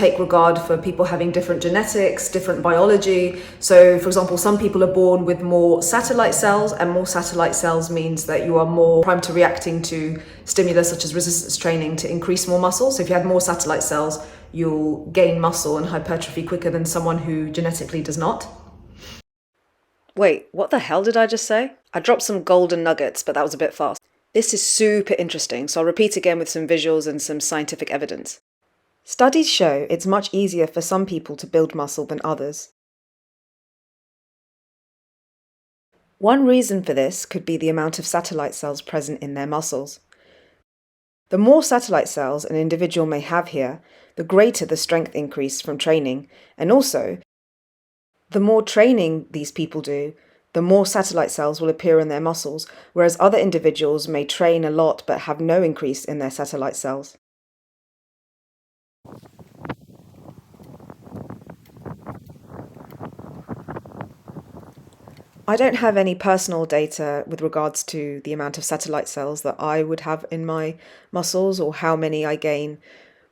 take regard for people having different genetics, different biology. So, for example, some people are born with more satellite cells, and more satellite cells means that you are more primed to reacting to stimulus such as resistance training to increase more muscle. So if you have more satellite cells, you'll gain muscle and hypertrophy quicker than someone who genetically does not. Wait, what the hell did I just say? I dropped some golden nuggets, but that was a bit fast. This is super interesting, so I'll repeat again with some visuals and some scientific evidence. Studies show it's much easier for some people to build muscle than others. One reason for this could be the amount of satellite cells present in their muscles. The more satellite cells an individual may have here, the greater the strength increase from training, and also, the more training these people do, the more satellite cells will appear in their muscles, whereas other individuals may train a lot but have no increase in their satellite cells. I don't have any personal data with regards to the amount of satellite cells that I would have in my muscles or how many I gain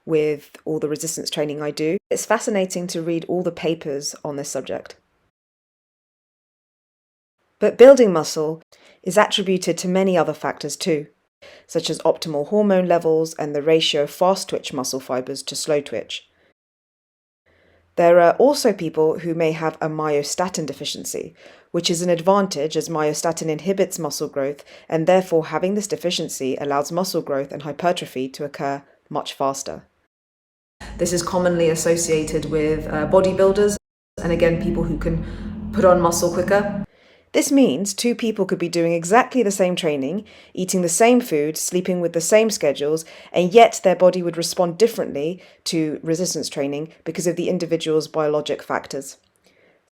with all the resistance training I do. It's fascinating to read all the papers on this subject. But building muscle is attributed to many other factors too, such as optimal hormone levels and the ratio of fast-twitch muscle fibers to slow-twitch. There are also people who may have a myostatin deficiency, which is an advantage as myostatin inhibits muscle growth, and therefore having this deficiency allows muscle growth and hypertrophy to occur much faster. This is commonly associated with bodybuilders, and again, people who can put on muscle quicker. This means two people could be doing exactly the same training, eating the same food, sleeping with the same schedules, and yet their body would respond differently to resistance training because of the individual's biologic factors.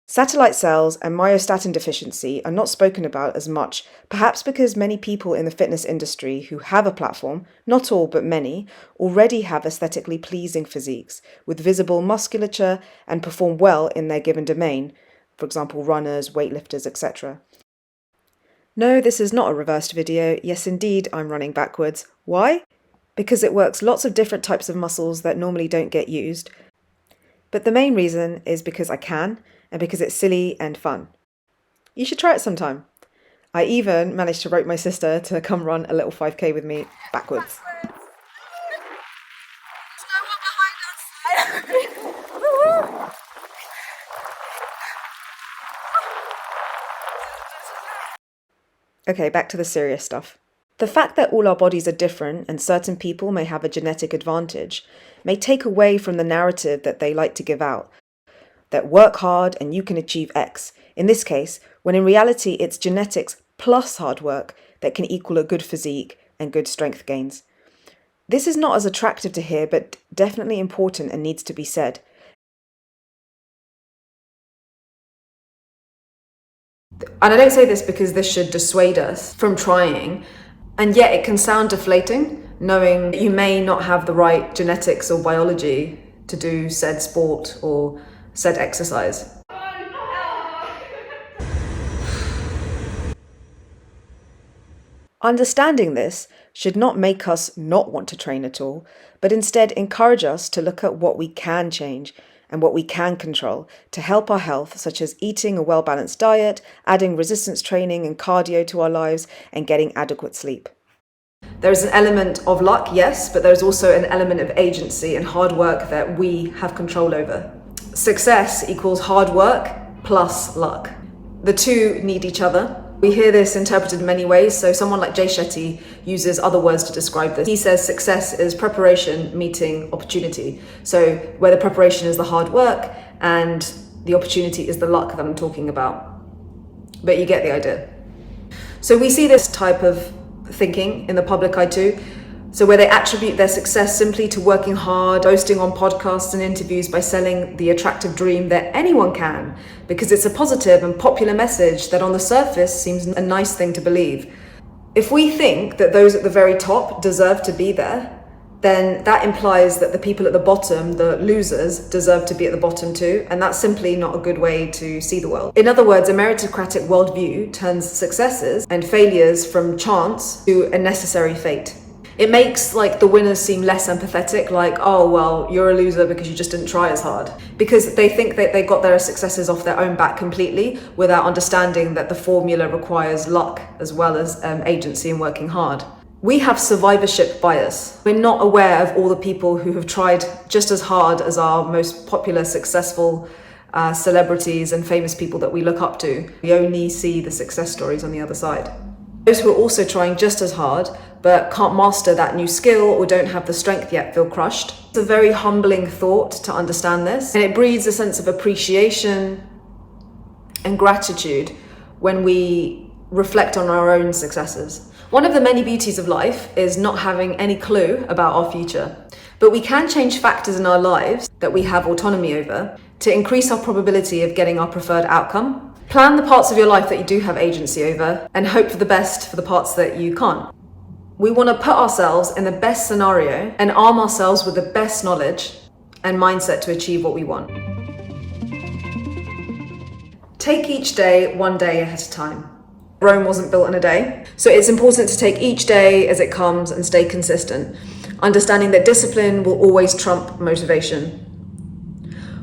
Satellite cells and myostatin deficiency are not spoken about as much, perhaps because many people in the fitness industry who have a platform, not all but many, already have aesthetically pleasing physiques with visible musculature and perform well in their given domain, for example runners, weightlifters, etc. No, this is not a reversed video. Yes, indeed, I'm running backwards. Why? Because it works lots of different types of muscles that normally don't get used. But the main reason is because I can, and because it's silly and fun. You should try it sometime. I even managed to rope my sister to come run a little 5k with me backwards. Okay, back to the serious stuff. The fact that all our bodies are different and certain people may have a genetic advantage may take away from the narrative that they like to give out, that work hard and you can achieve X. In this case, when in reality it's genetics plus hard work that can equal a good physique and good strength gains. This is not as attractive to hear, but definitely important and needs to be said. And I don't say this because this should dissuade us from trying, and yet it can sound deflating, knowing that you may not have the right genetics or biology to do said sport or said exercise. Understanding this should not make us not want to train at all, but instead encourage us to look at what we can change and what we can control to help our health, such as eating a well-balanced diet, adding resistance training and cardio to our lives, and getting adequate sleep. There is an element of luck, yes, but there's also an element of agency and hard work that we have control over. Success equals hard work plus luck. The two need each other. We hear this interpreted in many ways, so someone like Jade uses other words to describe this. He says success is preparation meeting opportunity. So where the preparation is the hard work and the opportunity is the luck that I'm talking about. But you get the idea. So we see this type of thinking in the public eye too. So where they attribute their success simply to working hard, boasting on podcasts and interviews by selling the attractive dream that anyone can, because it's a positive and popular message that on the surface seems a nice thing to believe. If we think that those at the very top deserve to be there, then that implies that the people at the bottom, the losers, deserve to be at the bottom too, and that's simply not a good way to see the world. In other words, a meritocratic worldview turns successes and failures from chance to a necessary fate. It makes like the winners seem less empathetic, like, oh, well, you're a loser because you just didn't try as hard. Because they think that they got their successes off their own back completely without understanding that the formula requires luck as well as agency and working hard. We have survivorship bias. We're not aware of all the people who have tried just as hard as our most popular, successful celebrities and famous people that we look up to. We only see the success stories on the other side. Those who are also trying just as hard but can't master that new skill or don't have the strength yet feel crushed. It's a very humbling thought to understand this, and it breeds a sense of appreciation and gratitude when we reflect on our own successes. One of the many beauties of life is not having any clue about our future, but we can change factors in our lives that we have autonomy over to increase our probability of getting our preferred outcome. Plan the parts of your life that you do have agency over and hope for the best for the parts that you can't. We want to put ourselves in the best scenario and arm ourselves with the best knowledge and mindset to achieve what we want. Take each day one day at a time. Rome wasn't built in a day, so it's important to take each day as it comes and stay consistent, understanding that discipline will always trump motivation.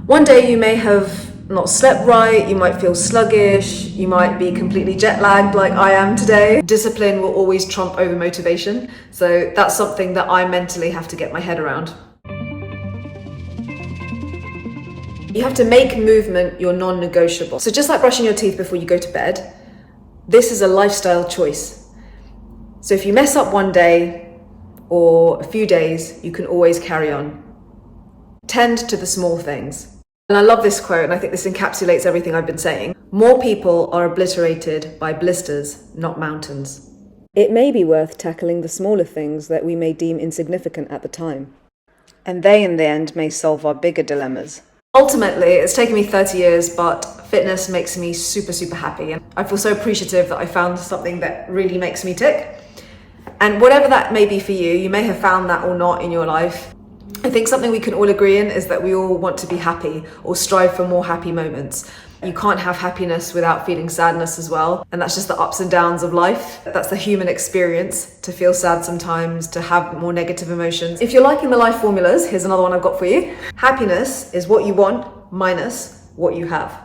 One day you may have not slept right, you might feel sluggish, you might be completely jet lagged like I am today. Discipline will always trump over motivation, so that's something that I mentally have to get my head around. You have to make movement your non-negotiable. So just like brushing your teeth before you go to bed, this is a lifestyle choice. So if you mess up one day or a few days, you can always carry on. Tend to the small things. And I love this quote, and I think this encapsulates everything I've been saying. More people are obliterated by blisters, not mountains. It may be worth tackling the smaller things that we may deem insignificant at the time, and they in the end may solve our bigger dilemmas. Ultimately, it's taken me 30 years, but fitness makes me super, super happy. And I feel so appreciative that I found something that really makes me tick. And whatever that may be for you, you may have found that or not in your life. I think something we can all agree in is that we all want to be happy or strive for more happy moments. You can't have happiness without feeling sadness as well. And that's just the ups and downs of life. That's the human experience, to feel sad sometimes, to have more negative emotions. If you're liking the life formulas, here's another one I've got for you. Happiness is what you want minus what you have.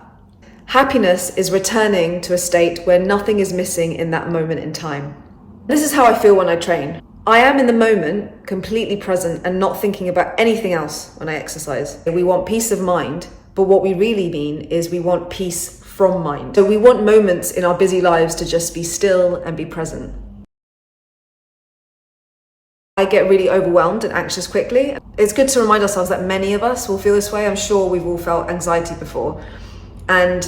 Happiness is returning to a state where nothing is missing in that moment in time. This is how I feel when I train. I am in the moment, completely present and not thinking about anything else when I exercise. We want peace of mind, but what we really mean is we want peace from mind. So we want moments in our busy lives to just be still and be present. I get really overwhelmed and anxious quickly. It's good to remind ourselves that many of us will feel this way. I'm sure we've all felt anxiety before. And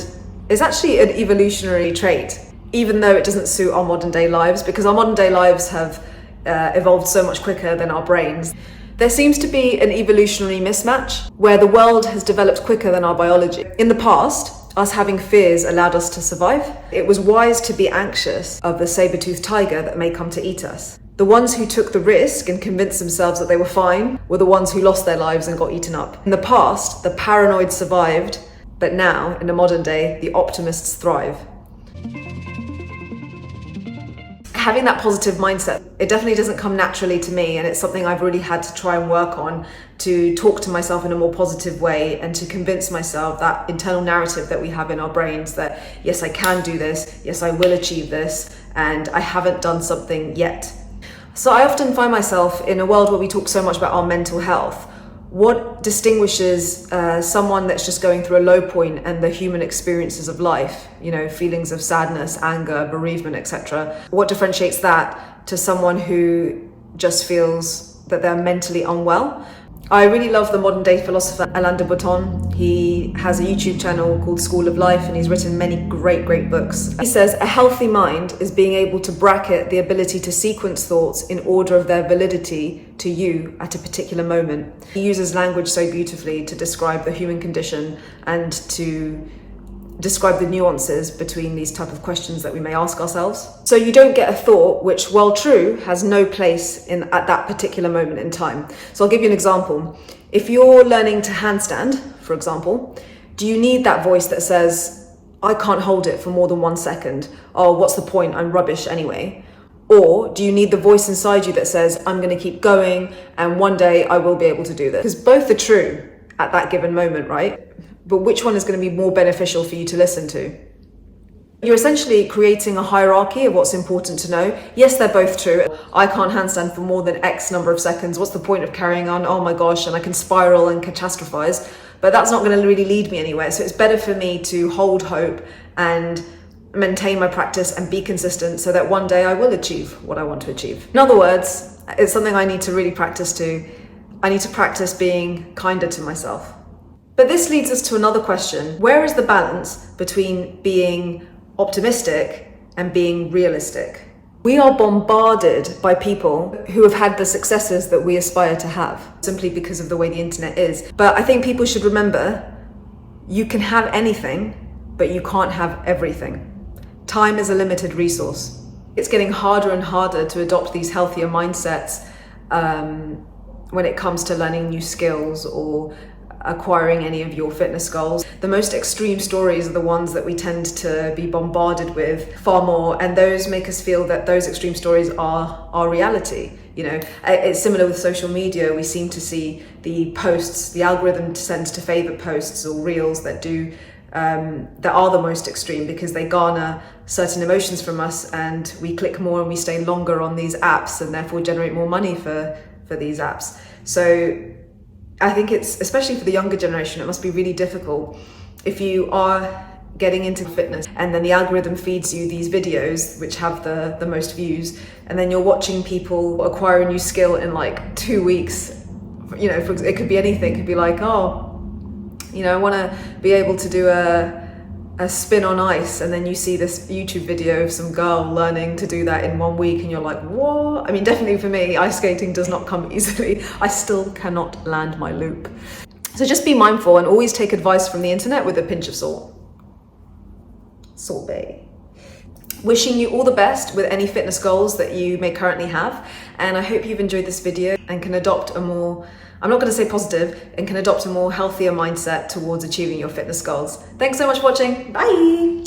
it's actually an evolutionary trait, even though it doesn't suit our modern day lives, because our modern day lives have evolved so much quicker than our brains. There seems to be an evolutionary mismatch where the world has developed quicker than our biology. In the past, us having fears allowed us to survive. It was wise to be anxious of the saber-toothed tiger that may come to eat us. The ones who took the risk and convinced themselves that they were fine were the ones who lost their lives and got eaten up. In the past, the paranoid survived, but now, in the modern day, the optimists thrive. Having that positive mindset, it definitely doesn't come naturally to me, and it's something I've really had to try and work on, to talk to myself in a more positive way and to convince myself that internal narrative that we have in our brains that yes, I can do this, yes, I will achieve this, and I haven't done something yet. So I often find myself in a world where we talk so much about our mental health. What distinguishes someone that's just going through a low point and the human experiences of life, feelings of sadness, anger, bereavement, etc. What differentiates that to someone who just feels that they're mentally unwell? I really love the modern day philosopher Alain de Botton. He has a YouTube channel called School of Life, and he's written many great books. He says a healthy mind is being able to bracket the ability to sequence thoughts in order of their validity to you at a particular moment. He uses language so beautifully to describe the human condition and to describe the nuances between these type of questions that we may ask ourselves. So you don't get a thought which, while true, has no place at that particular moment in time. So I'll give you an example. If you're learning to handstand, for example, do you need that voice that says, I can't hold it for more than 1 second. Oh, what's the point? I'm rubbish anyway. Or do you need the voice inside you that says, I'm going to keep going and one day I will be able to do this? Because both are true at that given moment, right? But which one is going to be more beneficial for you to listen to? You're essentially creating a hierarchy of what's important to know. Yes, they're both true. I can't handstand for more than X number of seconds. What's the point of carrying on? Oh my gosh, and I can spiral and catastrophize. But that's not going to really lead me anywhere. So it's better for me to hold hope and maintain my practice and be consistent so that one day I will achieve what I want to achieve. In other words, it's something I need to really practice too. I need to practice being kinder to myself. But this leads us to another question. Where is the balance between being optimistic and being realistic? We are bombarded by people who have had the successes that we aspire to have simply because of the way the internet is. But I think people should remember, you can have anything, but you can't have everything. Time is a limited resource. It's getting harder and harder to adopt these healthier mindsets when it comes to learning new skills or acquiring any of your fitness goals. The most extreme stories are the ones that we tend to be bombarded with far more, and those make us feel that those extreme stories are our reality. You know, it's similar with social media. We seem to see the posts, the algorithm tends to favor posts or reels that are the most extreme because they garner certain emotions from us, and we click more and we stay longer on these apps and therefore generate more money for these apps. So I think it's, especially for the younger generation, it must be really difficult if you are getting into fitness and then the algorithm feeds you these videos which have the most views, and then you're watching people acquire a new skill in like 2 weeks. You know, it could be anything. It could be like, oh, you know, I want to be able to do a spin on ice, and then you see this YouTube video of some girl learning to do that in 1 week and you're like, what? I mean, definitely for me, ice skating does not come easily. I still cannot land my loop. So just be mindful and always take advice from the internet with a pinch of salt. Salt Bay. Wishing you all the best with any fitness goals that you may currently have, and I hope you've enjoyed this video and can adopt a more, I'm not going to say positive, and can adopt a more healthier mindset towards achieving your fitness goals. Thanks so much for watching. Bye!